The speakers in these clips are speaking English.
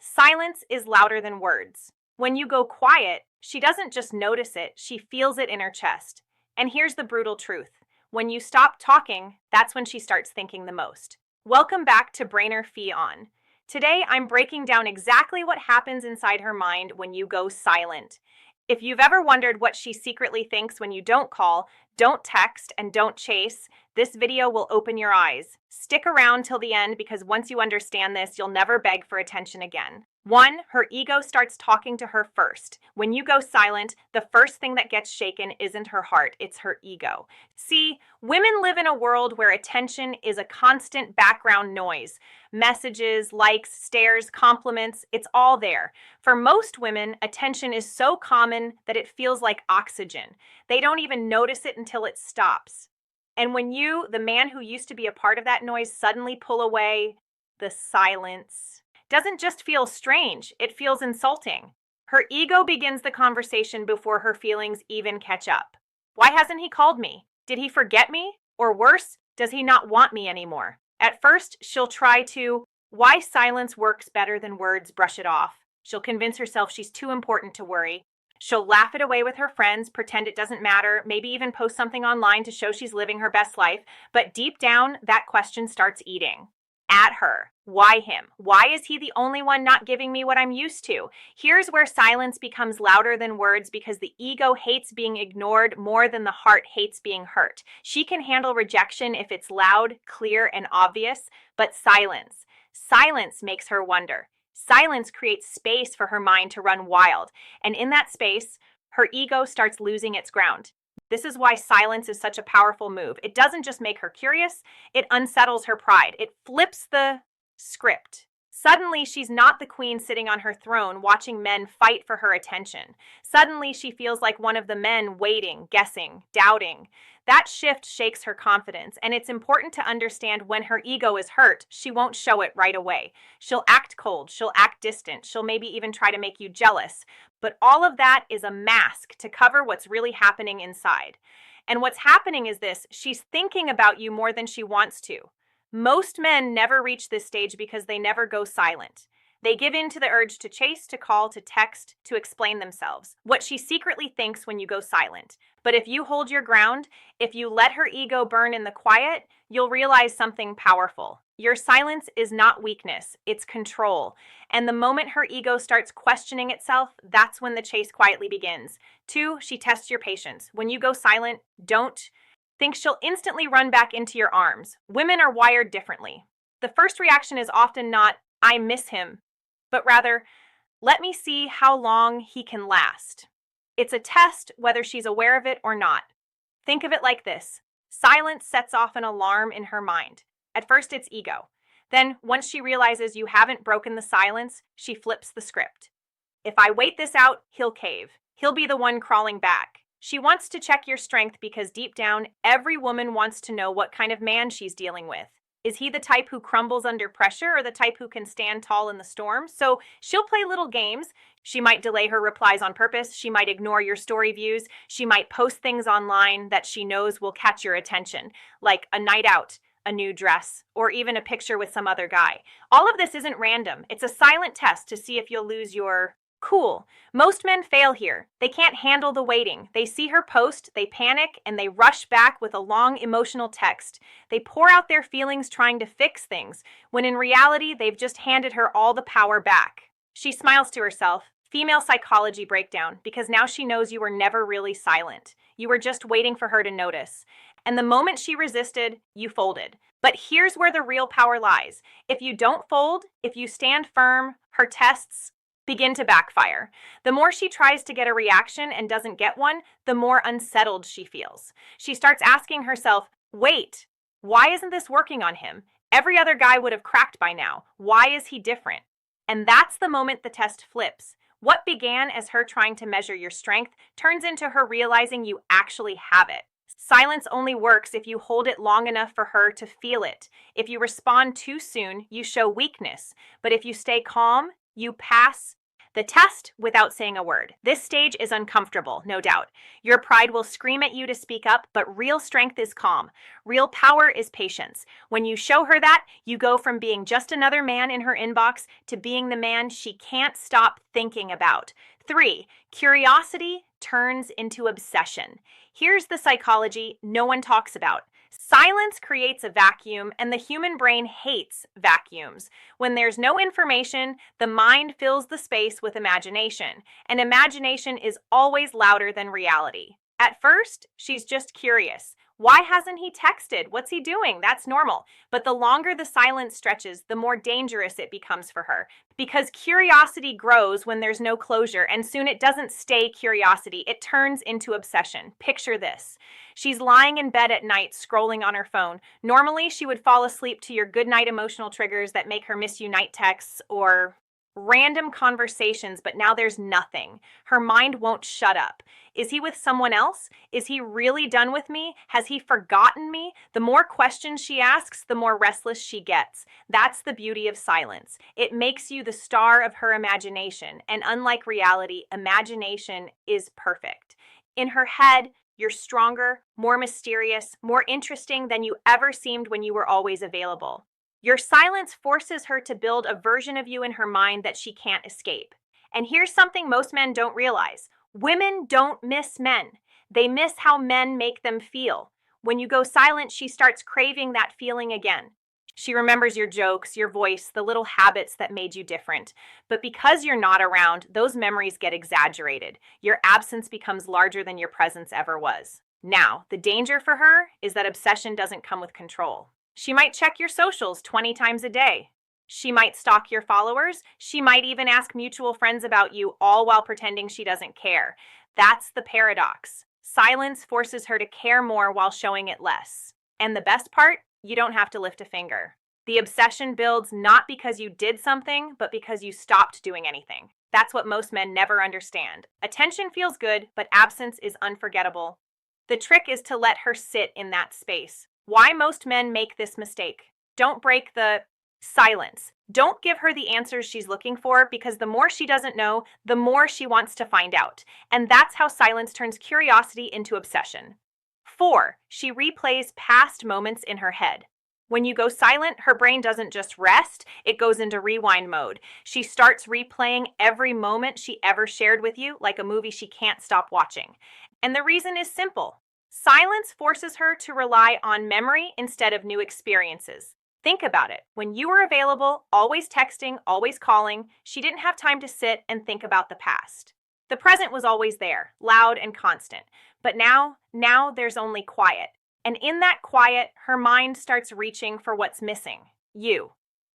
Silence is louder than words. When you go quiet, she doesn't just notice it, she feels it in her chest. And here's the brutal truth. When you stop talking, that's when she starts thinking the most. Welcome back to Brainer Fee On. Today, I'm breaking down exactly what happens inside her mind when you go silent. If you've ever wondered what she secretly thinks when you don't call, don't text, and don't chase, this video will open your eyes. Stick around till the end because once you understand this, you'll never beg for attention again. 1. Her ego starts talking to her first. When you go silent, the first thing that gets shaken isn't her heart, it's her ego. See, women live in a world where attention is a constant background noise. Messages, likes, stares, compliments, it's all there. For most women, attention is so common that it feels like oxygen. They don't even notice it until it stops. And when you, the man who used to be a part of that noise, suddenly pull away, the silence doesn't just feel strange, it feels insulting. Her ego begins the conversation before her feelings even catch up. Why hasn't he called me? Did he forget me? Or worse, does he not want me anymore? At first, she'll try to, why silence works better than words, brush it off. She'll convince herself she's too important to worry. She'll laugh it away with her friends, pretend it doesn't matter, maybe even post something online to show she's living her best life. But deep down, that question starts eating at her. Why him? Why is he the only one not giving me what I'm used to? Here's where silence becomes louder than words because the ego hates being ignored more than the heart hates being hurt. She can handle rejection if it's loud, clear, and obvious, but silence makes her wonder. Silence creates space for her mind to run wild, and in that space, her ego starts losing its ground. This is why silence is such a powerful move. It doesn't just make her curious, it unsettles her pride. It flips the script. Suddenly, she's not the queen sitting on her throne watching men fight for her attention. Suddenly, she feels like one of the men waiting, guessing, doubting. That shift shakes her confidence, and it's important to understand when her ego is hurt, she won't show it right away. She'll act cold, she'll act distant, she'll maybe even try to make you jealous. But all of that is a mask to cover what's really happening inside. And what's happening is this: she's thinking about you more than she wants to. Most men never reach this stage because they never go silent. They give in to the urge to chase, to call, to text, to explain themselves. What she secretly thinks when you go silent. But if you hold your ground, if you let her ego burn in the quiet, you'll realize something powerful. Your silence is not weakness, it's control. And the moment her ego starts questioning itself, that's when the chase quietly begins. 2, she tests your patience. When you go silent, don't think she'll instantly run back into your arms. Women are wired differently. The first reaction is often not, I miss him, but rather, let me see how long he can last. It's a test whether she's aware of it or not. Think of it like this. Silence sets off an alarm in her mind. At first, it's ego. Then, once she realizes you haven't broken the silence, she flips the script. If I wait this out, he'll cave. He'll be the one crawling back. She wants to check your strength because deep down, every woman wants to know what kind of man she's dealing with. Is he the type who crumbles under pressure or the type who can stand tall in the storm? So she'll play little games. She might delay her replies on purpose. She might ignore your story views. She might post things online that she knows will catch your attention, like a night out, a new dress, or even a picture with some other guy. All of this isn't random. It's a silent test to see if you'll lose your cool. Most men fail here. They can't handle the waiting. They see her post, they panic, and they rush back with a long emotional text. They pour out their feelings trying to fix things, when in reality, they've just handed her all the power back. She smiles to herself. Female psychology breakdown, because now she knows you were never really silent. You were just waiting for her to notice. And the moment she resisted, you folded. But here's where the real power lies. If you don't fold, if you stand firm, her tests begin to backfire. The more she tries to get a reaction and doesn't get one, the more unsettled she feels. She starts asking herself, wait, why isn't this working on him? Every other guy would have cracked by now. Why is he different? And that's the moment the test flips. What began as her trying to measure your strength turns into her realizing you actually have it. Silence only works if you hold it long enough for her to feel it. If you respond too soon, you show weakness. But if you stay calm, you pass The test without saying a word. This stage is uncomfortable, no doubt. Your pride will scream at you to speak up, but real strength is calm. Real power is patience. When you show her that, you go from being just another man in her inbox to being the man she can't stop thinking about. 3. Curiosity turns into obsession. Here's the psychology no one talks about. Silence creates a vacuum, and the human brain hates vacuums. When there's no information, the mind fills the space with imagination, and imagination is always louder than reality. At first, she's just curious. Why hasn't he texted? What's he doing? That's normal. But the longer the silence stretches, the more dangerous it becomes for her. Because curiosity grows when there's no closure, and soon it doesn't stay curiosity. It turns into obsession. Picture this. She's lying in bed at night, scrolling on her phone. Normally, she would fall asleep to your goodnight emotional triggers that make her miss you night texts or random conversations, but now there's nothing. Her mind won't shut up. Is he with someone else? Is he really done with me? Has he forgotten me? The more questions she asks, the more restless she gets. That's the beauty of silence. It makes you the star of her imagination, and unlike reality, imagination is perfect. In her head, you're stronger, more mysterious, more interesting than you ever seemed when you were always available. Your silence forces her to build a version of you in her mind that she can't escape. And here's something most men don't realize. Women don't miss men. They miss how men make them feel. When you go silent, she starts craving that feeling again. She remembers your jokes, your voice, the little habits that made you different. But because you're not around, those memories get exaggerated. Your absence becomes larger than your presence ever was. Now, the danger for her is that obsession doesn't come with control. She might check your socials 20 times a day. She might stalk your followers. She might even ask mutual friends about you, all while pretending she doesn't care. That's the paradox. Silence forces her to care more while showing it less. And the best part? You don't have to lift a finger. The obsession builds not because you did something, but because you stopped doing anything. That's what most men never understand. Attention feels good, but absence is unforgettable. The trick is to let her sit in that space. Why most men make this mistake? Don't break the silence. Don't give her the answers she's looking for, because the more she doesn't know, the more she wants to find out. And that's how silence turns curiosity into obsession. 4. She replays past moments in her head. When you go silent, her brain doesn't just rest, it goes into rewind mode. She starts replaying every moment she ever shared with you, like a movie she can't stop watching. And the reason is simple. Silence forces her to rely on memory instead of new experiences. Think about it. When you were available, always texting, always calling, she didn't have time to sit and think about the past. The present was always there, loud and constant. But now there's only quiet. And in that quiet, her mind starts reaching for what's missing. You.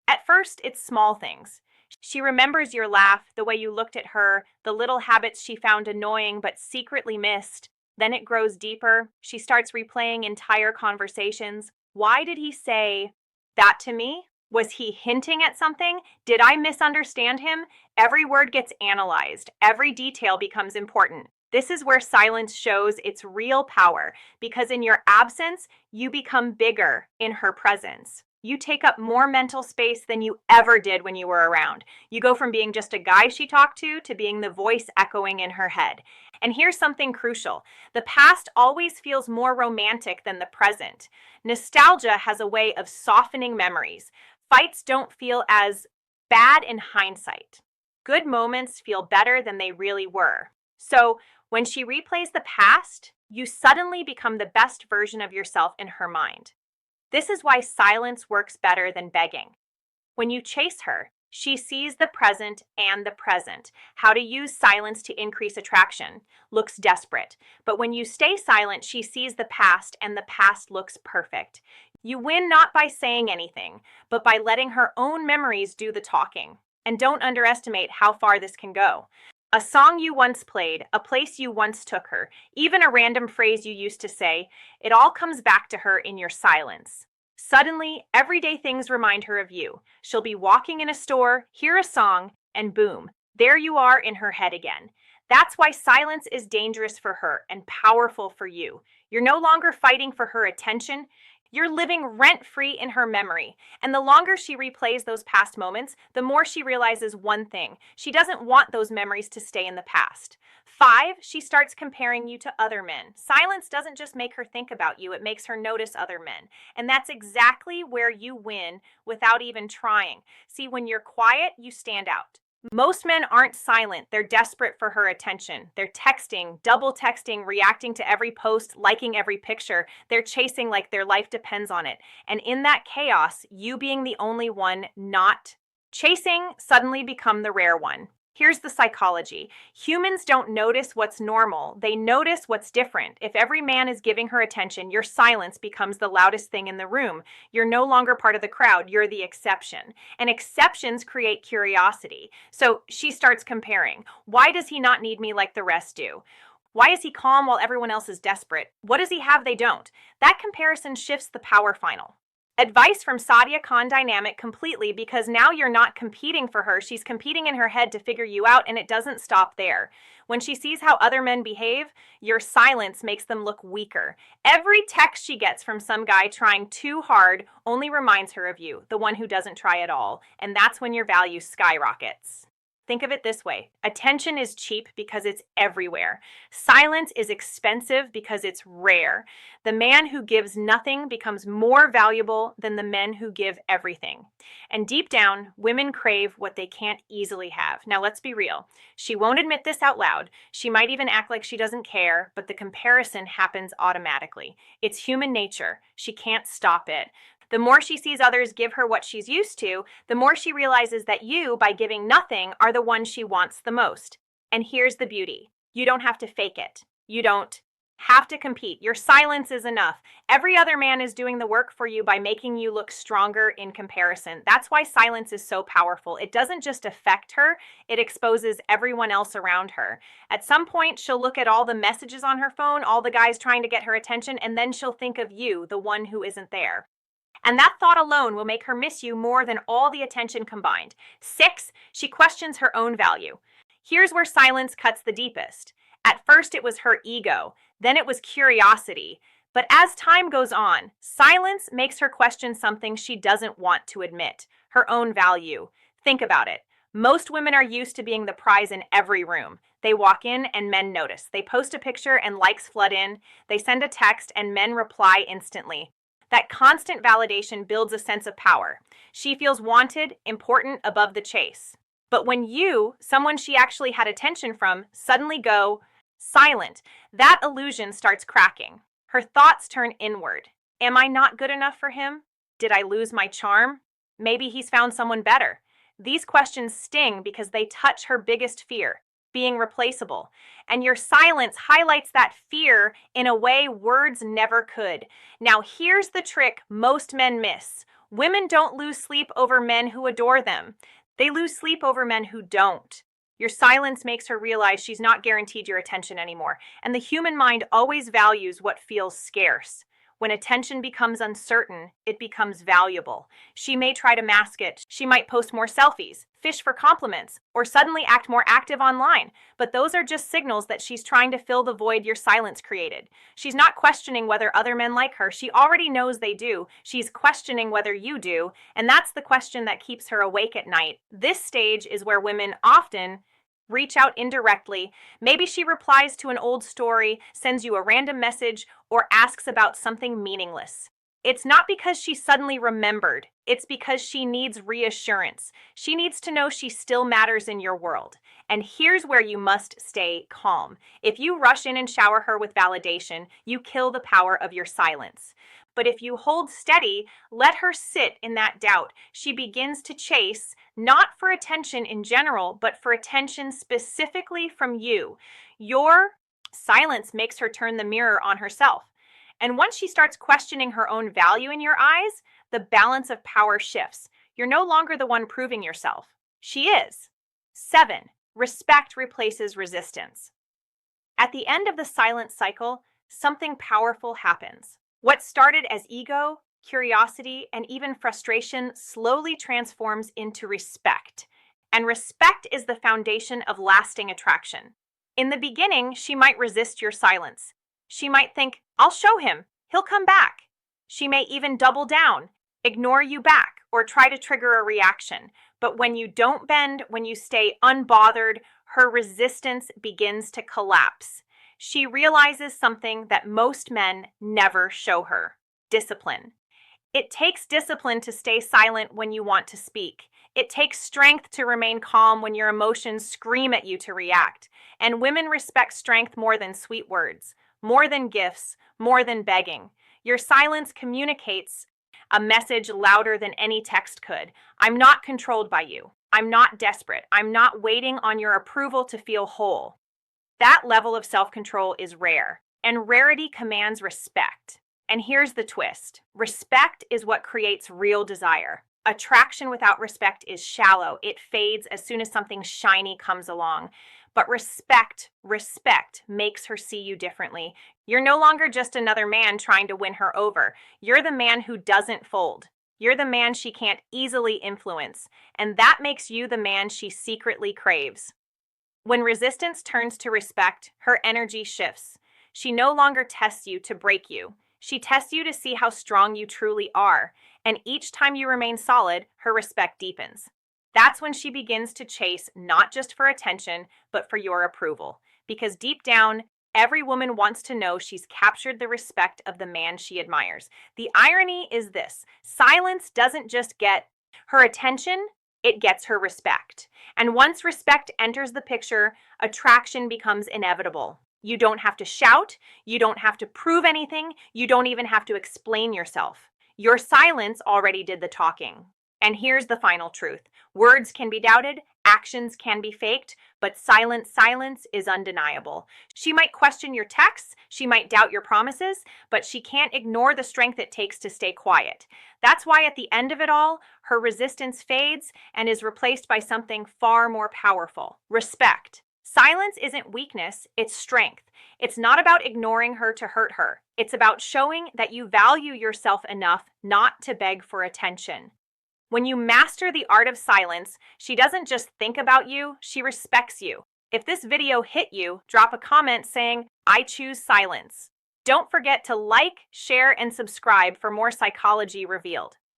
At first, it's small things. She remembers your laugh, the way you looked at her, the little habits she found annoying but secretly missed. Then it grows deeper. She starts replaying entire conversations. Why did he say that to me? Was he hinting at something? Did I misunderstand him? Every word gets analyzed. Every detail becomes important. This is where silence shows its real power, because in your absence, you become bigger in her presence. You take up more mental space than you ever did when you were around. You go from being just a guy she talked to being the voice echoing in her head. And here's something crucial. The past always feels more romantic than the present. Nostalgia has a way of softening memories. Fights don't feel as bad in hindsight. Good moments feel better than they really were. So when she replays the past, you suddenly become the best version of yourself in her mind. This is why silence works better than begging. When you chase her, she sees the present and the present. How to use silence to increase attraction looks desperate. But when you stay silent, she sees the past and the past looks perfect. You win not by saying anything, but by letting her own memories do the talking. And don't underestimate how far this can go. A song you once played, a place you once took her, even a random phrase you used to say, it all comes back to her in your silence. Suddenly, everyday things remind her of you. She'll be walking in a store, hear a song, and boom, there you are in her head again. That's why silence is dangerous for her and powerful for you. You're no longer fighting for her attention. You're living rent free in her memory. And the longer she replays those past moments, the more she realizes one thing: she doesn't want those memories to stay in the past. 5, she starts comparing you to other men. Silence doesn't just make her think about you, it makes her notice other men. And that's exactly where you win without even trying. See, when you're quiet, you stand out. Most men aren't silent. They're desperate for her attention. They're texting, double texting, reacting to every post, liking every picture. They're chasing like their life depends on it. And in that chaos, you being the only one not chasing suddenly become the rare one. Here's the psychology. Humans don't notice what's normal. They notice what's different. If every man is giving her attention, your silence becomes the loudest thing in the room. You're no longer part of the crowd. You're the exception. And exceptions create curiosity. So she starts comparing. Why does he not need me like the rest do? Why is he calm while everyone else is desperate? What does he have they don't? That comparison shifts the power final. Advice from Sadia Khan dynamic completely, because now you're not competing for her. She's competing in her head to figure you out, and it doesn't stop there. When she sees how other men behave, your silence makes them look weaker. Every text she gets from some guy trying too hard only reminds her of you, the one who doesn't try at all. And that's when your value skyrockets. Think of it this way: attention is cheap because it's everywhere. Silence is expensive because it's rare. The man who gives nothing becomes more valuable than the men who give everything. And deep down, women crave what they can't easily have. Now, let's be real. She won't admit this out loud. She might even act like she doesn't care, but the comparison happens automatically. It's human nature. She can't stop it. The more she sees others give her what she's used to, the more she realizes that you, by giving nothing, are the one she wants the most. And here's the beauty: you don't have to fake it. You don't have to compete. Your silence is enough. Every other man is doing the work for you by making you look stronger in comparison. That's why silence is so powerful. It doesn't just affect her, it exposes everyone else around her. At some point, she'll look at all the messages on her phone, all the guys trying to get her attention, and then she'll think of you, the one who isn't there. And that thought alone will make her miss you more than all the attention combined. 6, she questions her own value. Here's where silence cuts the deepest. At first, it was her ego. Then it was curiosity. But as time goes on, silence makes her question something she doesn't want to admit: her own value. Think about it. Most women are used to being the prize in every room. They walk in and men notice. They post a picture and likes flood in. They send a text and men reply instantly. That constant validation builds a sense of power. She feels wanted, important, above the chase. But when you, someone she actually had attention from, suddenly go silent, that illusion starts cracking. Her thoughts turn inward. Am I not good enough for him? Did I lose my charm? Maybe he's found someone better. These questions sting because they touch her biggest fear: being replaceable. And your silence highlights that fear in a way words never could. Now, here's the trick most men miss. Women don't lose sleep over men who adore them. They lose sleep over men who don't. Your silence makes her realize she's not guaranteed your attention anymore. And the human mind always values what feels scarce. When attention becomes uncertain, it becomes valuable. She may try to mask it. She might post more selfies, fish for compliments, or suddenly act more active online. But those are just signals that she's trying to fill the void your silence created. She's not questioning whether other men like her. She already knows they do. She's questioning whether you do. And that's the question that keeps her awake at night. This stage is where women often reach out indirectly. Maybe she replies to an old story, sends you a random message, or asks about something meaningless. It's not because she suddenly remembered. It's because she needs reassurance. She needs to know she still matters in your world. And here's where you must stay calm. If you rush in and shower her with validation, you kill the power of your silence. But if you hold steady, let her sit in that doubt, she begins to chase, not for attention in general, but for attention specifically from you. Your silence makes her turn the mirror on herself. And once she starts questioning her own value in your eyes, the balance of power shifts. You're no longer the one proving yourself. She is. 7, respect replaces resistance. At the end of the silence cycle, something powerful happens. What started as ego, curiosity, and even frustration slowly transforms into respect. And respect is the foundation of lasting attraction. In the beginning, she might resist your silence. She might think, I'll show him. He'll come back. She may even double down, ignore you back, or try to trigger a reaction. But when you don't bend, when you stay unbothered, her resistance begins to collapse. She realizes something that most men never show her: discipline. It takes discipline to stay silent when you want to speak. It takes strength to remain calm when your emotions scream at you to react. And women respect strength more than sweet words, more than gifts, more than begging. Your silence communicates a message louder than any text could. I'm not controlled by you. I'm not desperate. I'm not waiting on your approval to feel whole. That level of self-control is rare, and rarity commands respect. And here's the twist: respect is what creates real desire. Attraction without respect is shallow. It fades as soon as something shiny comes along. But respect makes her see you differently. You're no longer just another man trying to win her over. You're the man who doesn't fold. You're the man she can't easily influence. And that makes you the man she secretly craves. When resistance turns to respect, her energy shifts. She no longer tests you to break you. She tests you to see how strong you truly are. And each time you remain solid, her respect deepens. That's when she begins to chase not just for attention, but for your approval. Because deep down, every woman wants to know she's captured the respect of the man she admires. The irony is this: silence doesn't just get her attention, it gets her respect. And once respect enters the picture, attraction becomes inevitable. You don't have to shout, you don't have to prove anything, you don't even have to explain yourself. Your silence already did the talking. And here's the final truth: words can be doubted, actions can be faked, but silence is undeniable. She might question your texts, she might doubt your promises, but she can't ignore the strength it takes to stay quiet. That's why at the end of it all, her resistance fades and is replaced by something far more powerful: respect. Silence isn't weakness, it's strength. It's not about ignoring her to hurt her. It's about showing that you value yourself enough not to beg for attention. When you master the art of silence, she doesn't just think about you, she respects you. If this video hit you, drop a comment saying, I choose silence. Don't forget to like, share, and subscribe for more Psychology Revealed.